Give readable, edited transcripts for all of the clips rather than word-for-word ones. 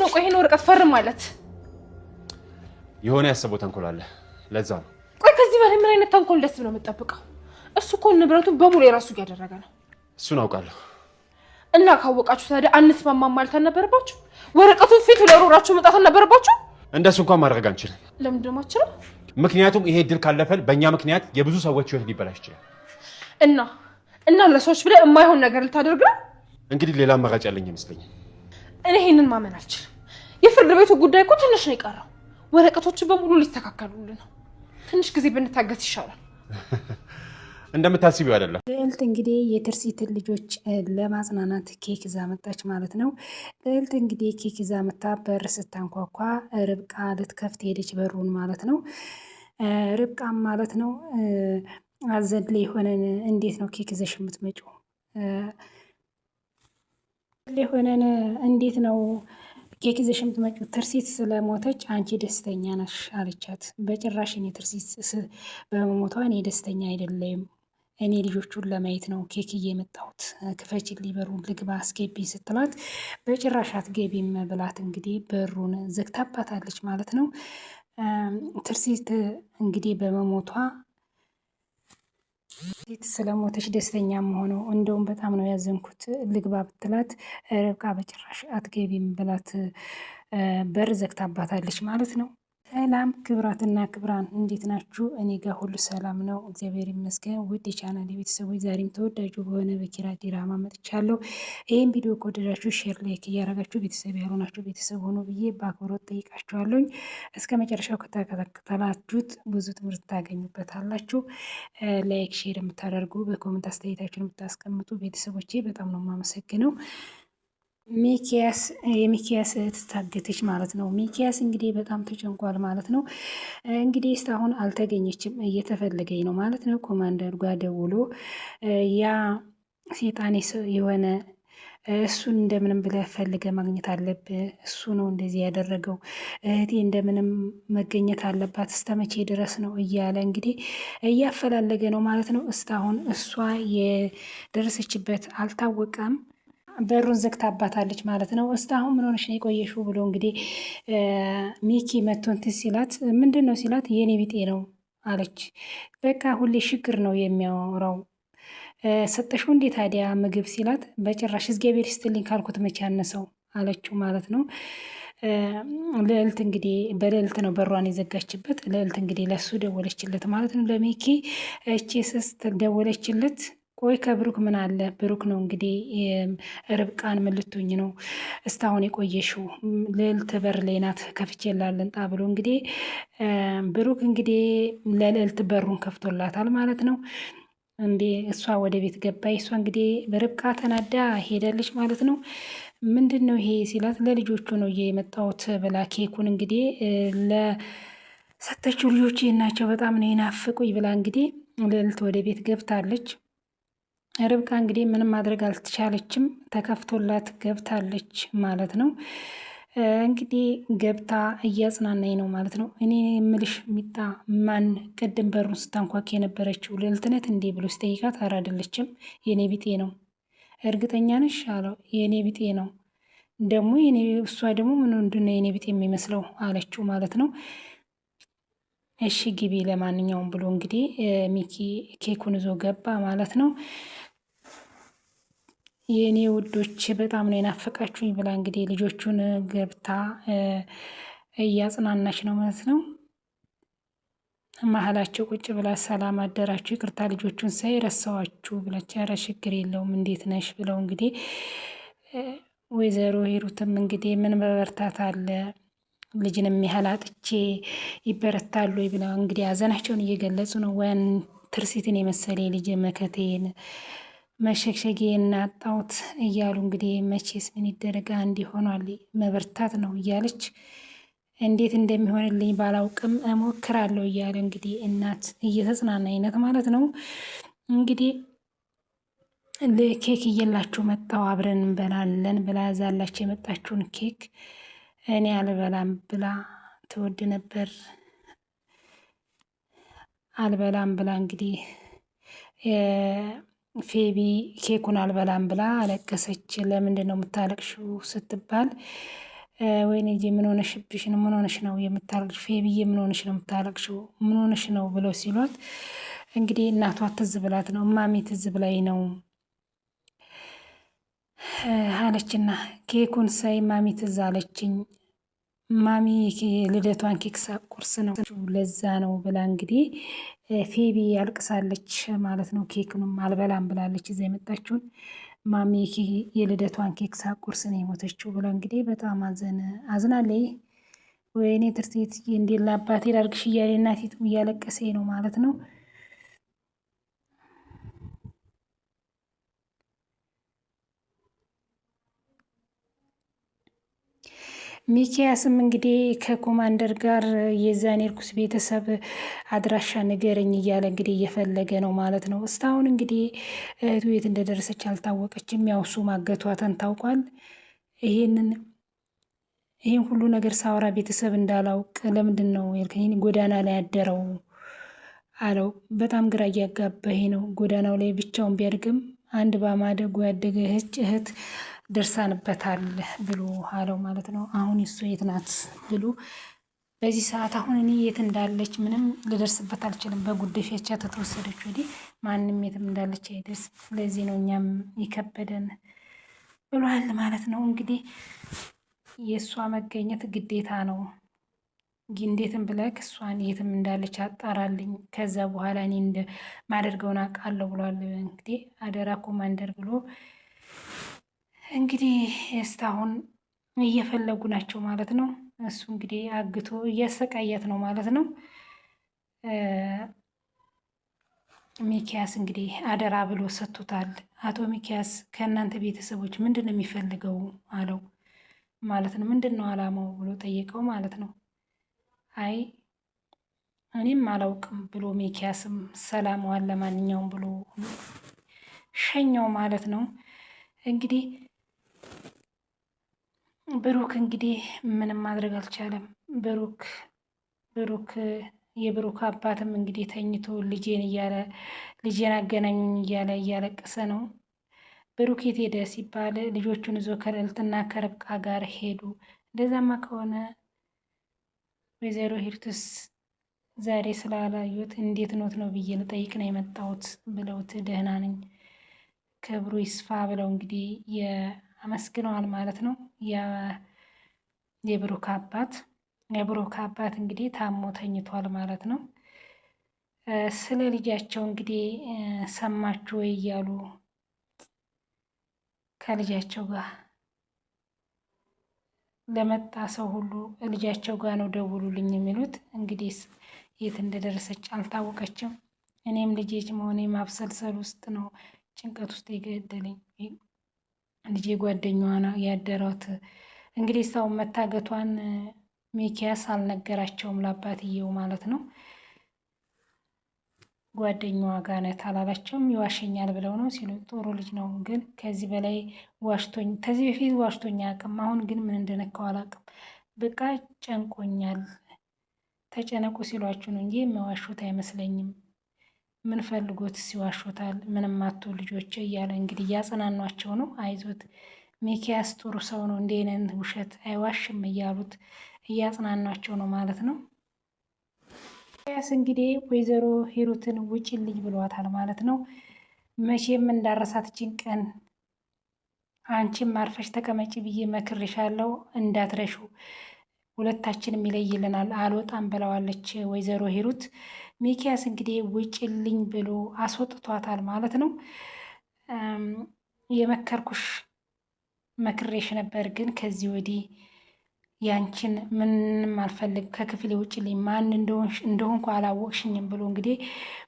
ምንድነው ቆይ ይሄን ወረቀት ፈርም ማለት? የሆነ ያሰበው ተንኮል አለ ለዛ ነው። ቆይ ከዚህ በላይ ምን አይነት ተንኮል ደስ ብሎ የምጠብቀው? እሱ እኮ ንብረቱን በሙሉ የራሱ እያደረገ ነው። እሱን አውቃለሁ። እና ካወቃችሁ ታዲያ አንስማማም ማለት አልነበረባችሁ? ወረቀቱን ፊቱ ላይ ሮራችሁ መጣት አልነበረባችሁ? እንደሱ እንኳን ማድረግ አንችልም። ለምንድን ነው የማትችለው? ምክንያቱም ይሄ ድል ካለፈን በእኛ ምክንያት የብዙ ሰዎች ህይወት ሊበላሽ ይችላል። እና ለሰዎች ብለህ የማይሆን ነገር ልታደርግ ነው? እንግዲህ ሌላ አማራጭ ያለኝ ይመስለኛል። እኔ ይሄንን ማመን አልችልም። የፍርድ ቤቱ ጉዳይ እኮ ትንሽ ነው የቀረው። ወረቀቶቹ በሙሉ ሊስተካከሉልን ነው። ትንሽ ጊዜ ብንታገስ ይሻላል። እንደምታስቢው አይደለም። ልዕልት እንግዲህ የትርሲትን ልጆች ለማጽናናት ኬክ ይዛ መጣች ማለት ነው። ልዕልት እንግዲህ ኬክ ይዛ መጣ። በር ስታንኳኳ ርብቃ ልትከፍት ሄደች በሩን ማለት ነው። ርብቃም ማለት ነው አዘን ላይ ሆነን እንዴት ነው ኬክ ይዘሽ የምትመጪው? ሆነን እንዴት ነው ኬክ ይዘሽ የምትመጪው? ትርሲት ስለሞተች አንቺ ደስተኛ ነሽ አለቻት። በጭራሽ እኔ ትርሲት በመሞቷ እኔ ደስተኛ አይደለም። እኔ ልጆቹን ለማየት ነው ኬክ እየመጣሁት። ክፈችልኝ በሩን ልግባ አስገቢኝ ስትላት በጭራሽ አትገቢም ብላት እንግዲህ በሩን ዘግታባታለች ማለት ነው። ትርሲት እንግዲህ በመሞቷ ስለሞተች ደስተኛ ሆነው እንደውም በጣም ነው ያዘንኩት ልግባ ብትላት ርብቃ በጭራሽ አትገቢም ብላት በር ዘግታባታለች ማለት ነው። ሰላም ክብራትና ክብራን እንዴት ናችሁ? እኔ ጋር ሁሉ ሰላም ነው፣ እግዚአብሔር ይመስገን። ውድ የቻናል ቤተሰቦች ዛሬም ተወዳጁ በሆነ በኪራ ዲራማ መጥቻለሁ። ይህም ቪዲዮ ከወደዳችሁ ሼር፣ ላይክ እያደረጋችሁ ቤተሰብ ያልሆናችሁ ቤተሰብ ሆኖ ብዬ በአክብሮት ጠይቃችኋለሁኝ። እስከ መጨረሻው ከተከታተላችሁት ብዙ ትምህርት ታገኙበታላችሁ። ላይክ ሼር የምታደርጉ በኮመንት አስተያየታችሁን የምታስቀምጡ ቤተሰቦቼ በጣም ነው የማመሰግነው። የሚኪያስ እህት ታገተች ማለት ነው። ሚኪያስ እንግዲህ በጣም ተጨንቋል ማለት ነው። እንግዲህ እስካሁን አልተገኘችም፣ እየተፈለገኝ ነው ማለት ነው። ኮማንደር ጋር ደውሎ ያ ሴጣኔ የሆነ እሱን እንደምንም ብለህ ፈልገህ ማግኘት አለብህ፣ እሱ ነው እንደዚህ ያደረገው፣ እህቴ እንደምንም መገኘት አለባት፣ እስተመቼ ድረስ ነው እያለ እንግዲህ እያፈላለገ ነው ማለት ነው። እስካሁን እሷ የደረሰችበት አልታወቀም። በሩን ዘግታባታለች ማለት ነው። እስካሁን ምን ሆነሽ ነው የቆየሽው ብሎ እንግዲህ ሚኪ መቶ እንትን ሲላት ምንድን ነው ሲላት የኔ ቢጤ ነው አለች። በቃ ሁሌ ሽግር ነው የሚያወራው። ሰጠሽው እንዴ ታዲያ ምግብ ሲላት በጭራሽ እግዚአብሔር ይስጥልኝ ካልኩት መቼ ያነሰው አለችው ማለት ነው። ልዕልት እንግዲህ በልዕልት ነው በሯን የዘጋችበት። ልዕልት እንግዲህ ለሱ ደወለችለት ማለት ነው። ለሚኪ እቺ ስስት ደወለችለት። ቆይ ከብሩክ ምን አለ? ብሩክ ነው እንግዲህ ርብቃን ምን ልትሆኝ ነው እስካሁን የቆየሽው? ልዕልት በር ላይ ናት ከፍቼላለን ጣ ብሎ እንግዲህ ብሩክ እንግዲህ ለልዕልት በሩን ከፍቶላታል ማለት ነው። እንዴ እሷ ወደ ቤት ገባይ። እሷ እንግዲህ በርብቃ ተናዳ ሄዳለች ማለት ነው። ምንድን ነው ይሄ ሲላት ለልጆቹ ነው የመጣሁት ብላ ኬኩን እንግዲህ ለሰተችው ልጆች ናቸው በጣም ነው የናፍቁኝ ብላ እንግዲህ ልዕልት ወደ ቤት ገብታለች። ርብቃ እንግዲህ ምንም ማድረግ አልተቻለችም፣ ተከፍቶላት ገብታለች ማለት ነው። እንግዲህ ገብታ እያጽናናኝ ነው ማለት ነው። እኔ የምልሽ ሚጣ ማን ቅድም በሩን ስታንኳክ የነበረችው ልዕልትነት እንዴ ብሎ ስጠይቃት ኧረ አይደለችም የኔ ቢጤ ነው። እርግጠኛ ነሽ አለው። የኔ ቢጤ ነው ደግሞ እሷ ደግሞ ምንድን ነው የኔ ቢጤ የሚመስለው አለችው ማለት ነው። እሺ ግቢ ለማንኛውም ብሎ እንግዲህ ሚኪ ኬኩን ይዞ ገባ ማለት ነው። የእኔ ውዶች በጣም ነው የናፈቃችሁኝ ብላ እንግዲህ ልጆቹን ገብታ እያጽናናች ነው ማለት ነው። መሀላቸው ቁጭ ብላ ሰላም አደራችሁ፣ ይቅርታ ልጆቹን ሳይ ረሳዋችሁ ብለች። ኧረ ችግር የለውም እንዴት ነሽ ብለው እንግዲህ ወይዘሮ ሂሩትም እንግዲህ ምን በበርታት አለ ልጅን የሚያህል አጥቼ ይበረታሉ ብለው እንግዲህ ሀዘናቸውን እየገለጹ ነው። ወያን ትርሲትን የመሰለ ልጅ መከቴን መሸግሸጌ እናጣሁት እያሉ እንግዲህ መቼስ ምን ይደረጋ እንዲሆኗል መበርታት ነው እያለች እንዴት እንደሚሆንልኝ ባላውቅም እሞክራለሁ እያለ እንግዲህ እናት እየተጽናና አይነት ማለት ነው። እንግዲህ ኬክ እየላችሁ መጣው አብረን እንበላለን ብላ ዛላችሁ የመጣችውን ኬክ እኔ አልበላም ብላ ትወድ ነበር። አልበላም ብላ እንግዲህ ፌቢ ኬኩን አልበላም ብላ አለቀሰች። ለምንድን ነው የምታለቅሽው ስትባል ወይኔ ምን ሆነሽብሽ ነው? ምን ሆነሽ ነው የምታለቅሽ? ፌብዬ ምን ሆነሽ ነው የምታለቅሽው? ምን ሆነሽ ነው ብለው ሲሏት እንግዲህ እናቷ ትዝ ብላት ነው እማሚ ትዝ ብላይ ነው አለችና ኬኩን ሳይ ማሚ ትዝ አለችኝ። ማሚ ልደቷን ኬክ ቁርስ ነው ለዛ ነው ብላ እንግዲህ ፌቢ ያልቅሳለች ማለት ነው። ኬክንም አልበላም ብላለች። እዛ የመጣችውን ማሚ የልደቷን ኬክ ሳቁርስ ነው የሞተችው ብላ እንግዲህ በጣም አዝናለች። ወይኔ ትርቴት እንዴ ለአባቴ ላርግሽ እያለ እናቴቱ እያለቀሰ ነው ማለት ነው። ሚኪያስም እንግዲህ ከኮማንደር ጋር የዛኔ እርኩስ ቤተሰብ አድራሻ ንገረኝ እያለ እንግዲህ እየፈለገ ነው ማለት ነው። እስካሁን እንግዲህ እህቱ የት እንደደረሰች አልታወቀችም። ያው እሱ ማገቷተን ታውቋል። ይህን ሁሉ ነገር ሳወራ ቤተሰብ እንዳላውቅ ለምንድን ነው ያልከኝ? ጎዳና ላይ ያደረው አለው። በጣም ግራ እያጋባኝ ነው። ጎዳናው ላይ ብቻውን ቢያድግም አንድ በማደጉ ያደገ እህት ደርሳንበታል ብሎ አለው ማለት ነው። አሁን እሱ የት ናት ብሎ በዚህ ሰዓት አሁን እኔ የት እንዳለች ምንም ልደርስበት አልችልም። በጉዲፈቻ ተተወሰደች ወዲህ ማንም የትም እንዳለች አይደርስ። ስለዚህ ነው እኛም ይከበደን ብሏል ማለት ነው። እንግዲህ የእሷ መገኘት ግዴታ ነው። እንዴትም ብለህ እሷን የትም እንዳለች አጣራልኝ፣ ከዛ በኋላ እኔ ማደርገውን አውቃለሁ ብሏል። እንግዲህ አደራ ኮማንደር ብሎ እንግዲህ እስካሁን እየፈለጉ ናቸው ማለት ነው። እሱ እንግዲህ አግቶ እያሰቃያት ነው ማለት ነው። ሚኪያስ እንግዲህ አደራ ብሎ ሰጥቶታል። አቶ ሚኪያስ ከእናንተ ቤተሰቦች ምንድን ነው የሚፈልገው አለው ማለት ነው። ምንድን ነው አላማው ብሎ ጠየቀው ማለት ነው። አይ እኔም አላውቅም ብሎ ሚኪያስም ሰላም ለማንኛውም ብሎ ሸኛው ማለት ነው። እንግዲህ ብሩክ እንግዲህ ምንም ማድረግ አልቻለም። የብሩክ አባትም እንግዲህ ተኝቶ ልጄን አገናኙኝ እያለ እያለቀሰ ነው። ብሩክ የት ሄደ ሲባል ልጆቹን ይዞ ከልዕልትና ከርብቃ ጋር ሄዱ። እንደዛማ ከሆነ ወይዘሮ ሂሩትስ ዛሬ ስላላዩት እንዴት ኖት ነው ብዬ ልጠይቅ ነው የመጣሁት ብለውት ደህና ነኝ ክብሩ ይስፋ ብለው እንግዲህ አመስግነዋል ማለት ነው። የብሩክ አባት እንግዲህ ታሞ ተኝቷል ማለት ነው። ስለ ልጃቸው እንግዲህ ሰማችሁ ወይ እያሉ ከልጃቸው ጋር ለመጣ ሰው ሁሉ ልጃቸው ጋር ነው ደውሉልኝ የሚሉት። እንግዲህ የት እንደደረሰች አልታወቀችም። እኔም ልጄ መሆኔ ማብሰልሰል ውስጥ ነው ጭንቀት ውስጥ የገደለኝ። ልጄ ጓደኛዋ ነው ያደሯት። እንግዲህ ሰው መታገቷን ሚኪያስ አልነገራቸውም ለአባትየው ማለት ነው። ጓደኛዋ ጋር ናት አላላቸውም። ይዋሸኛል ብለው ነው ሲሉ ጥሩ ልጅ ነው፣ ግን ከዚህ በላይ ከዚህ በፊት ዋሽቶኛ አያውቅም። አሁን ግን ምን እንደነካው አላውቅም። በቃ ጨንቆኛል። ተጨነቁ ሲሏችሁ ነው እንጂ የሚዋሹት አይመስለኝም። ምን ፈልጎት ሲዋሹታል? ምንም አቶ ልጆች እያለ እንግዲህ እያጽናኗቸው ነው። አይዞት ሚኪያስ ጥሩ ሰው ነው፣ እንዲህ አይነት ውሸት አይዋሽም እያሉት እያጽናኗቸው ነው ማለት ነው። ሚኪያስ እንግዲህ ወይዘሮ ሂሩትን ውጭልኝ ብሏታል ማለት ነው። መቼም እንዳረሳትችን ቀን አንቺም አርፈሽ ተቀመጪ ብዬ መክሬሻለሁ፣ እንዳትረሹ፣ ሁለታችንም ይለይልናል፣ አልወጣም ብለዋለች ወይዘሮ ሂሩት። ሚኪያስ እንግዲህ ውጭልኝ ብሎ አስወጥቷታል ማለት ነው። የመከርኩሽ መክሬሽ ነበር፣ ግን ከዚህ ወዲህ ያንቺን ምንም አልፈልግ፣ ከክፍሌ ውጭልኝ፣ ማን እንደሆንኩ አላወቅሽኝም ብሎ እንግዲህ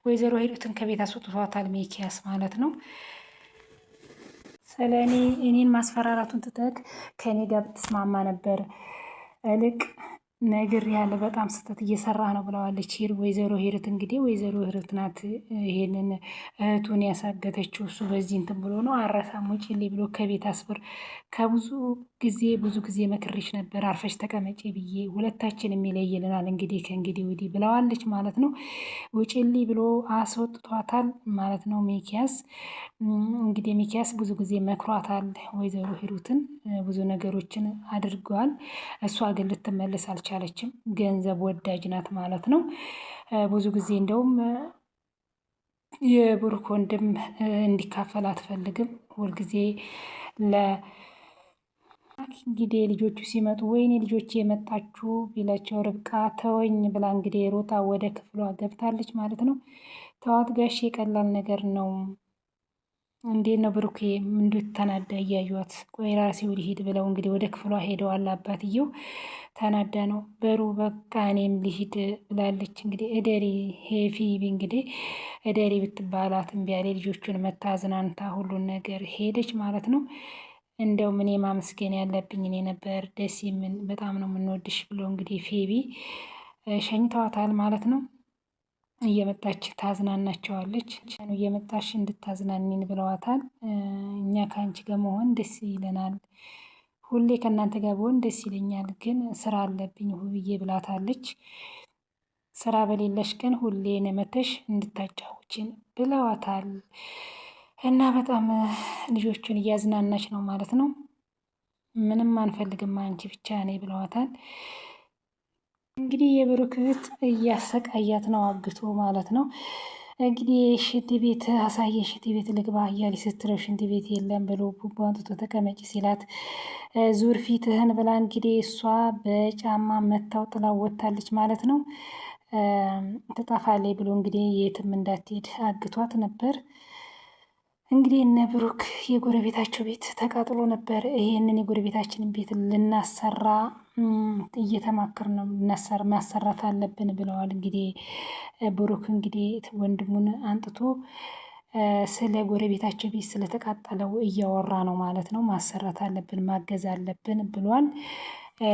ወይዘሮ ሂሩትን ከቤት አስወጥቷታል ሚኪያስ ማለት ነው። ስለ እኔን ማስፈራራቱን ትተክ ከእኔ ጋር ብትስማማ ነበር፣ እልቅ ነገር ያለ በጣም ስህተት እየሰራ ነው ብለዋለች። ወይዘሮ ሂሩት እንግዲህ ወይዘሮ ሂሩት ናት ይሄንን እህቱን ያሳገተችው። እሱ በዚህ እንትን ብሎ ነው አረሳም ውጪልኝ ብሎ ከቤት አስበር ብዙ ጊዜ መክሬሽ ነበር አርፈሽ ተቀመጪ ብዬ ሁለታችን የሚለይልናል እንግዲህ ከእንግዲህ ወዲህ ብለዋለች ማለት ነው። ውጪልኝ ብሎ አስወጥቷታል ማለት ነው። ሚኪያስ እንግዲህ ሚኪያስ ብዙ ጊዜ መክሯታል ወይዘሮ ሂሩትን ብዙ ነገሮችን አድርገዋል። እሷ ግን ልትመለስ አልቻለችም። ገንዘብ ወዳጅ ናት ማለት ነው። ብዙ ጊዜ እንደውም የብሩክ ወንድም እንዲካፈል አትፈልግም። ሁልጊዜ እንግዲህ ልጆቹ ሲመጡ ወይኔ ልጆች የመጣችሁ ቢላቸው ርብቃ ተወኝ ብላ እንግዲህ ሮጣ ወደ ክፍሏ ገብታለች ማለት ነው። ተዋት ጋሼ ቀላል ነገር ነው። እንዴት ነው ብሩኬ እንዴት ተናዳ እያዩት፣ ቆይ ራሴ ልሂድ ብለው እንግዲህ ወደ ክፍሏ ሄደዋል። አባትየው ተናዳ ነው። በሩ በቃ እኔም ልሂድ ብላለች። እንግዲህ እደሪ ፊቢ እንግዲህ እደሪ ብትባላት እምቢ አለ። ልጆቹን መታዝናንታ ሁሉን ነገር ሄደች ማለት ነው። እንደው እኔ ማመስገን ያለብኝ እኔ ነበር። ደስ የምን በጣም ነው የምንወድሽ ብሎ እንግዲህ ፌቢ ሸኝተዋታል ማለት ነው። እየመጣች ታዝናናቸዋለች። እየመጣሽ እንድታዝናኒን ብለዋታል። እኛ ከአንቺ ጋር መሆን ደስ ይለናል፣ ሁሌ ከእናንተ ጋር ብሆን ደስ ይለኛል፣ ግን ስራ አለብኝ ውብዬ ብላታለች። ስራ በሌለሽ ቀን ሁሌ ነመተሽ እንድታጫውችን ብለዋታል። እና በጣም ልጆቹን እያዝናናች ነው ማለት ነው። ምንም አንፈልግም አንቺ ብቻ ነኝ ብለዋታል። እንግዲህ የብሩክ እህት እያሰቃያት ነው አግቶ ማለት ነው። እንግዲህ ሽንት ቤት አሳየ፣ ሽንት ቤት ልግባ እያለች ስትለው ሽንት ቤት የለም ብሎ ቡቡ አንጥቶ ተቀመጪ ሲላት ዙር ፊትህን ብላ እንግዲህ እሷ በጫማ መታው ጥላ ወታለች ማለት ነው። ትጠፋለች ብሎ እንግዲህ የትም እንዳትሄድ አግቷት ነበር። እንግዲህ እነ ብሩክ የጎረቤታቸው ቤት ተቃጥሎ ነበር። ይሄንን የጎረቤታችንን ቤት ልናሰራ እየተማከር ነው፣ ማሰራት አለብን ብለዋል። እንግዲህ ብሩክ እንግዲህ ወንድሙን አንጥቶ ስለ ጎረቤታቸው ቤት ስለተቃጠለው እያወራ ነው ማለት ነው። ማሰራት አለብን፣ ማገዝ አለብን ብሏል።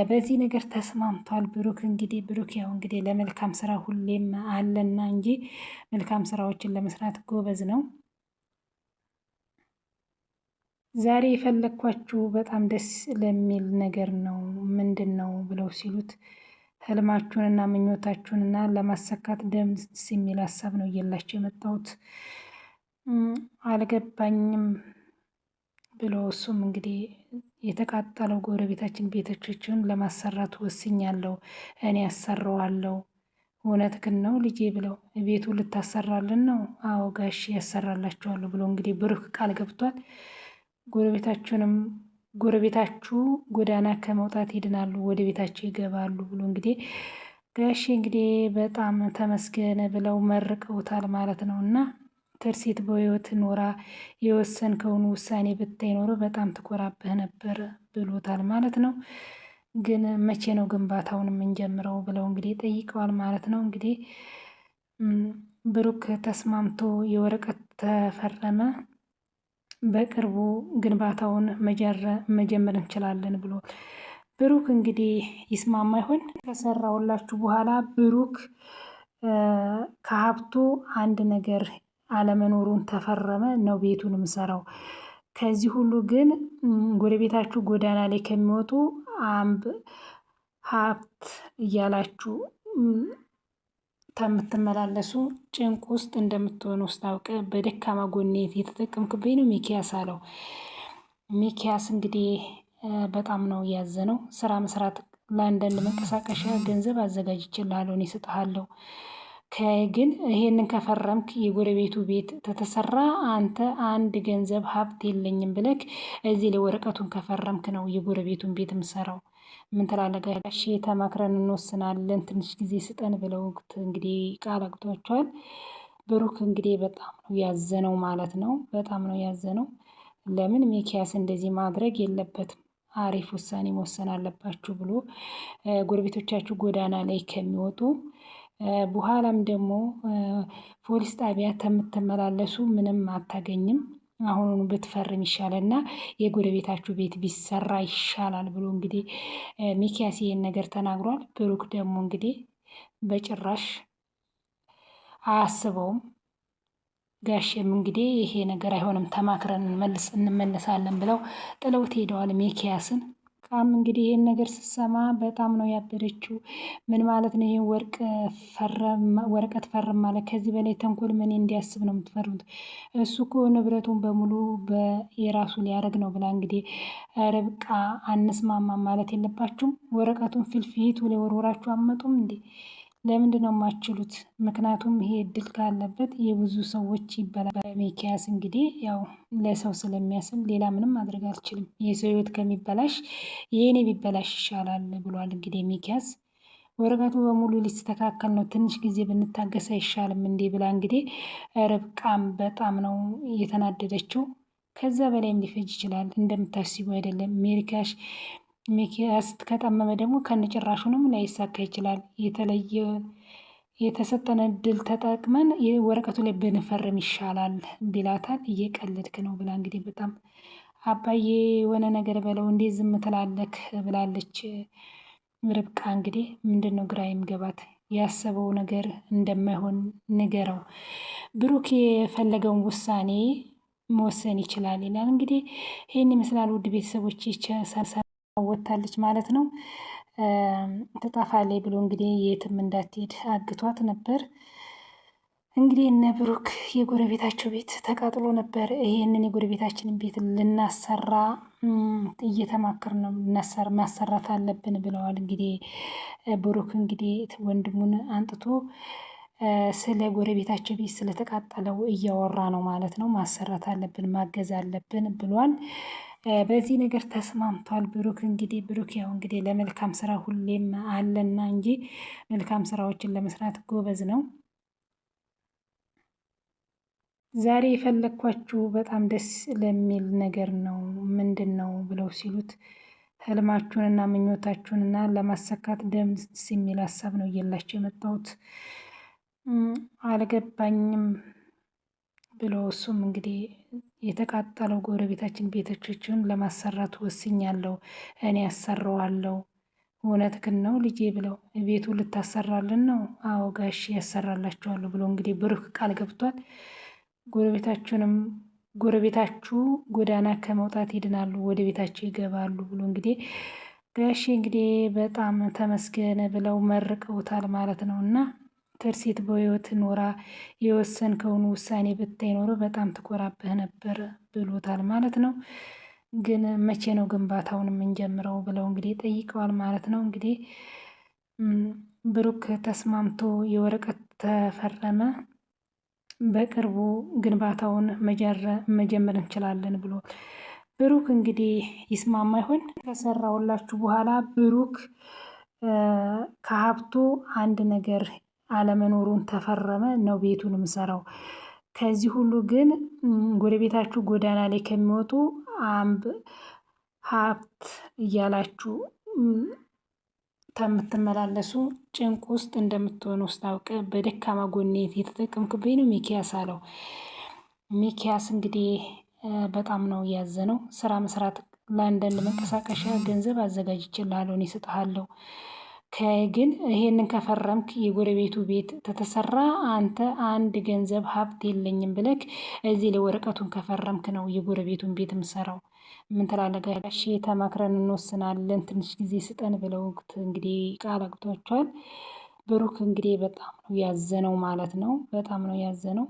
በዚህ ነገር ተስማምቷል ብሩክ። እንግዲህ ብሩክ ያው እንግዲህ ለመልካም ስራ ሁሌም አለና እንጂ መልካም ስራዎችን ለመስራት ጎበዝ ነው። ዛሬ የፈለግኳችሁ በጣም ደስ ለሚል ነገር ነው። ምንድን ነው ብለው ሲሉት ህልማችሁንና ምኞታችሁንና ለማሰካት ደስ የሚል ሀሳብ ነው እየላቸው የመጣሁት አልገባኝም ብሎ እሱም እንግዲህ የተቃጠለው ጎረቤታችን ቤቶችን ለማሰራት ወስኛለሁ፣ እኔ ያሰራዋለሁ። እውነት ግን ነው ልጄ ብለው ቤቱ ልታሰራልን ነው? አዎ ጋሽ ያሰራላችኋለሁ ብሎ እንግዲህ ብሩክ ቃል ገብቷል። ጎረቤታችሁ ጎዳና ከመውጣት ይድናሉ፣ ወደ ቤታቸው ይገባሉ ብሎ እንግዲህ ጋሼ እንግዲህ በጣም ተመስገነ ብለው መርቀውታል ማለት ነው። እና ትርሲት በህይወት ኖራ የወሰንከውን ውሳኔ ብታይ ኖሮ በጣም ትኮራብህ ነበር ብሎታል ማለት ነው። ግን መቼ ነው ግንባታውን የምንጀምረው ብለው እንግዲህ ጠይቀዋል ማለት ነው። እንግዲህ ብሩክ ተስማምቶ የወረቀት ተፈረመ። በቅርቡ ግንባታውን መጀመር እንችላለን ብሎ ብሩክ እንግዲህ ይስማማ ይሆን? ከሰራውላችሁ በኋላ ብሩክ ከሀብቱ አንድ ነገር አለመኖሩን ተፈረመ ነው ቤቱን ምሰራው። ከዚህ ሁሉ ግን ጎረቤታችሁ ጎዳና ላይ ከሚወጡ ሀብት እያላችሁ ከምትመላለሱ ጭንቅ ውስጥ እንደምትሆኑ ውስጥ አውቀ በደካማ ጎኔ የተጠቀምክብኝ ነው ሚኪያስ አለው። ሚኪያስ እንግዲህ በጣም ነው ያዘነው። ስራ መስራት ለአንዳንድ መንቀሳቀሻ ገንዘብ አዘጋጅቼልሃለሁ፣ እኔ እሰጥሃለሁ። ግን ይሄንን ከፈረምክ የጎረቤቱ ቤት ተተሰራ አንተ አንድ ገንዘብ ሀብት የለኝም ብለክ እዚህ ላይ ወረቀቱን ከፈረምክ ነው የጎረቤቱን ቤት ምሰራው። ምን ትላለህ ጋሼ? ተማክረን እንወስናለን፣ ትንሽ ጊዜ ስጠን ብለው እንግዲህ ቃል አግቷቸዋል። ብሩክ እንግዲህ በጣም ነው ያዘነው ማለት ነው። በጣም ነው ያዘነው። ለምን ሚኪያስ እንደዚህ ማድረግ የለበትም፣ አሪፍ ውሳኔ መወሰን አለባችሁ ብሎ ጎረቤቶቻችሁ ጎዳና ላይ ከሚወጡ በኋላም ደግሞ ፖሊስ ጣቢያ ከምትመላለሱ ምንም አታገኝም፣ አሁኑኑ ብትፈርም ይሻላልና የጎረቤታችሁ ቤት ቢሰራ ይሻላል ብሎ እንግዲህ ሚኪያስ ይህን ነገር ተናግሯል። ብሩክ ደግሞ እንግዲህ በጭራሽ አያስበውም። ጋሼም እንግዲህ ይሄ ነገር አይሆንም ተማክረን እንመለሳለን ብለው ጥለውት ሄደዋል ሚኪያስን። ቃም እንግዲህ ይህን ነገር ስትሰማ በጣም ነው ያበደችው። ምን ማለት ነው? ይህን ወረቀት ፈርም ማለት ከዚህ በላይ ተንኮል ምን እንዲያስብ ነው የምትፈርሙት? እሱ እኮ ንብረቱን በሙሉ የራሱ ሊያደርግ ነው ብላ እንግዲህ ርብቃ አንስማማ ማለት የለባችሁም? ወረቀቱን ፊቱ ላይ ወርወራችሁ አመጡም እንዴ? ለምንድን ነው የማችሉት? ምክንያቱም ይሄ እድል ካለበት የብዙ ሰዎች ይበላል። ሚኪያስ እንግዲህ ያው ለሰው ስለሚያስብ ሌላ ምንም ማድረግ አልችልም፣ የሰው ህይወት ከሚበላሽ የኔ ቢበላሽ ይሻላል ብሏል። እንግዲህ ሚኪያስ ወረቀቱ በሙሉ ሊስተካከል ነው፣ ትንሽ ጊዜ ብንታገስ አይሻልም እንዴ ብላ እንግዲህ ርብቃም በጣም ነው እየተናደደችው። ከዛ በላይም ሊፈጅ ይችላል፣ እንደምታስቡ አይደለም። ሚኪያስ ከጠመመ ደግሞ ከነጭራሹንም ላይሳካ ይችላል። የተሰጠን እድል ተጠቅመን ወረቀቱ ላይ ብንፈርም ይሻላል ቢላታል። እየቀለድክ ነው ብላ እንግዲህ በጣም አባዬ የሆነ ነገር በለው እንዴት ዝም ትላለክ ብላለች ርብቃ። እንግዲህ ምንድን ነው ግራ የሚገባት? ያሰበው ነገር እንደማይሆን ንገረው፣ ብሩክ የፈለገውን ውሳኔ መወሰን ይችላል ይላል። እንግዲህ ይህን ይመስላል ውድ ቤተሰቦች። ወታለች ማለት ነው። ትጠፋለች ብሎ እንግዲህ የትም እንዳትሄድ አግቷት ነበር። እንግዲህ እነ ብሩክ የጎረቤታቸው ቤት ተቃጥሎ ነበር። ይሄንን የጎረቤታችንን ቤት ልናሰራ እየተማከር ነው፣ ማሰራት አለብን ብለዋል። እንግዲህ ብሩክ እንግዲህ ወንድሙን አንጥቶ ስለ ጎረቤታቸው ቤት ስለተቃጠለው እያወራ ነው ማለት ነው። ማሰራት አለብን፣ ማገዝ አለብን ብሏል። በዚህ ነገር ተስማምቷል ብሩክ። እንግዲህ ብሩክ ያው እንግዲህ ለመልካም ስራ ሁሌም አለና እንጂ መልካም ስራዎችን ለመስራት ጎበዝ ነው። ዛሬ የፈለግኳችሁ በጣም ደስ ለሚል ነገር ነው። ምንድን ነው ብለው ሲሉት ህልማችሁንና ምኞታችሁንና ለማሰካት ደስ የሚል ሀሳብ ነው እየላቸው የመጣሁት። አልገባኝም ብሎ እሱም እንግዲህ የተቃጠለው ጎረቤታችን ቤቶችን ለማሰራት ወስኛለሁ፣ እኔ ያሰራዋለሁ። እውነትህን ነው ልጄ ብለው ቤቱ ልታሰራልን ነው? አዎ ጋሽ ያሰራላችኋለሁ ብሎ እንግዲህ ብሩክ ቃል ገብቷል። ጎረቤታችሁ ጎዳና ከመውጣት ይድናሉ፣ ወደ ቤታቸው ይገባሉ ብሎ እንግዲህ ጋሼ እንግዲህ በጣም ተመስገነ ብለው መርቀውታል ማለት ነው። እና ትርሲት በህይወት ኖራ የወሰንከውን ውሳኔ ብታይ ኖሮ በጣም ትኮራብህ ነበር ብሎታል ማለት ነው። ግን መቼ ነው ግንባታውን የምንጀምረው ብለው እንግዲህ ጠይቀዋል ማለት ነው። እንግዲህ ብሩክ ተስማምቶ የወረቀት ተፈረመ፣ በቅርቡ ግንባታውን መጀመር እንችላለን ብሎ ብሩክ እንግዲህ ይስማማ ይሆን? ከሰራውላችሁ በኋላ ብሩክ ከሀብቱ አንድ ነገር አለመኖሩን ተፈረመ ነው ቤቱን ምሰራው። ከዚህ ሁሉ ግን ጎረቤታችሁ ጎዳና ላይ ከሚወጡ ሀብት እያላችሁ ከምትመላለሱ ጭንቅ ውስጥ እንደምትሆኑ ውስጥ አውቀ በደካማ ጎኔት የተጠቀምክብኝ ነው ሚኪያስ አለው። ሚኪያስ እንግዲህ በጣም ነው ያዘነው። ስራ መስራት ለአንዳንድ መንቀሳቀሻ ገንዘብ አዘጋጅቼልሃለሁ፣ እኔ እሰጥሃለሁ። ግን ይሄንን ከፈረምክ የጎረቤቱ ቤት ተተሰራ አንተ አንድ ገንዘብ ሀብት የለኝም ብለክ እዚህ ላይ ወረቀቱን ከፈረምክ ነው የጎረቤቱን ቤት ምሰራው። ምን ትላለህ ጋሼ? ተማክረን እንወስናለን፣ ትንሽ ጊዜ ስጠን ብለው እንግዲህ ቃል አግብቷቸዋል። ብሩክ እንግዲህ በጣም ነው ያዘነው ማለት ነው። በጣም ነው ያዘነው።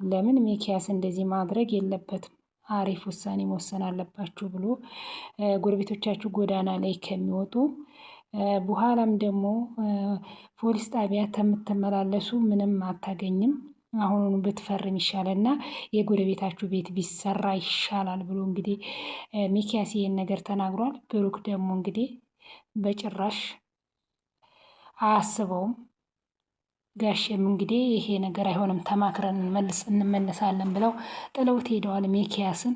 ለምን ሚኪያስ እንደዚህ ማድረግ የለበትም፣ አሪፍ ውሳኔ መወሰን አለባችሁ ብሎ ጎረቤቶቻችሁ ጎዳና ላይ ከሚወጡ በኋላም ደግሞ ፖሊስ ጣቢያ ከምትመላለሱ ምንም አታገኝም፣ አሁኑኑ ብትፈርም ይሻላልና የጎረቤታችሁ ቤት ቢሰራ ይሻላል ብሎ እንግዲህ ሚኪያስ ይህን ነገር ተናግሯል። ብሩክ ደግሞ እንግዲህ በጭራሽ አያስበውም። ጋሼም እንግዲህ ይሄ ነገር አይሆንም ተማክረን እንመለሳለን ብለው ጥለውት ሄደዋል ሚኪያስን።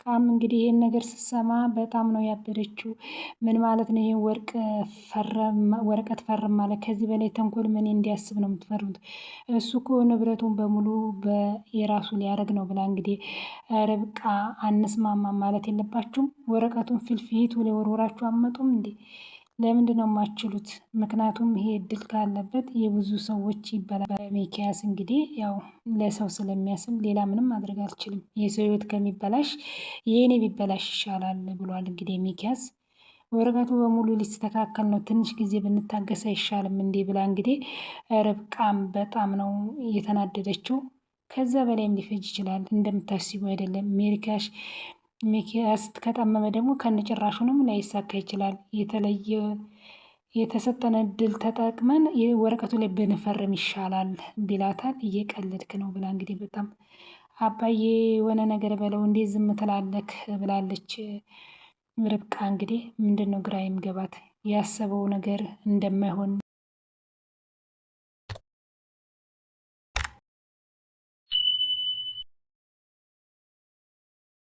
ርብቃም እንግዲህ ይህን ነገር ስትሰማ በጣም ነው ያበደችው። ምን ማለት ነው? ይህን ወረቀት ፈርም ማለት ከዚህ በላይ ተንኮል ምን እንዲያስብ ነው የምትፈርሙት? እሱ እኮ ንብረቱን በሙሉ የራሱ ሊያደርግ ነው ብላ እንግዲህ ርብቃ አንስማማ ማለት የለባችሁም? ወረቀቱን ፊቱ ላይ ወርወራችሁ አመጡም እንዴ? ለምንድን ነው የማችሉት? ምክንያቱም ይሄ እድል ካለበት የብዙ ሰዎች ይበላል። ሚኪያስ እንግዲህ ያው ለሰው ስለሚያስብ ሌላ ምንም ማድረግ አልችልም፣ የሰው ህይወት ከሚበላሽ የእኔ ቢበላሽ ይሻላል ብሏል። እንግዲህ ሚኪያስ ወረቀቱ በሙሉ ሊስተካከል ነው፣ ትንሽ ጊዜ ብንታገስ አይሻልም እንዴ ብላ እንግዲህ ርብቃም በጣም ነው እየተናደደችው። ከዛ በላይም ሊፈጅ ይችላል፣ እንደምታስቡ አይደለም። ሚኪያስ ከጠመመ ደግሞ ከነጭራሹንም ላይሳካ ይችላል። የተሰጠን እድል ተጠቅመን ወረቀቱ ላይ ብንፈርም ይሻላል ቢላታል። እየቀለድክ ነው ብላ እንግዲህ በጣም አባዬ የሆነ ነገር በለው እንዴት ዝም ትላለክ ብላለች። ርብቃ እንግዲህ ምንድን ነው ግራ የሚገባት ያሰበው ነገር እንደማይሆን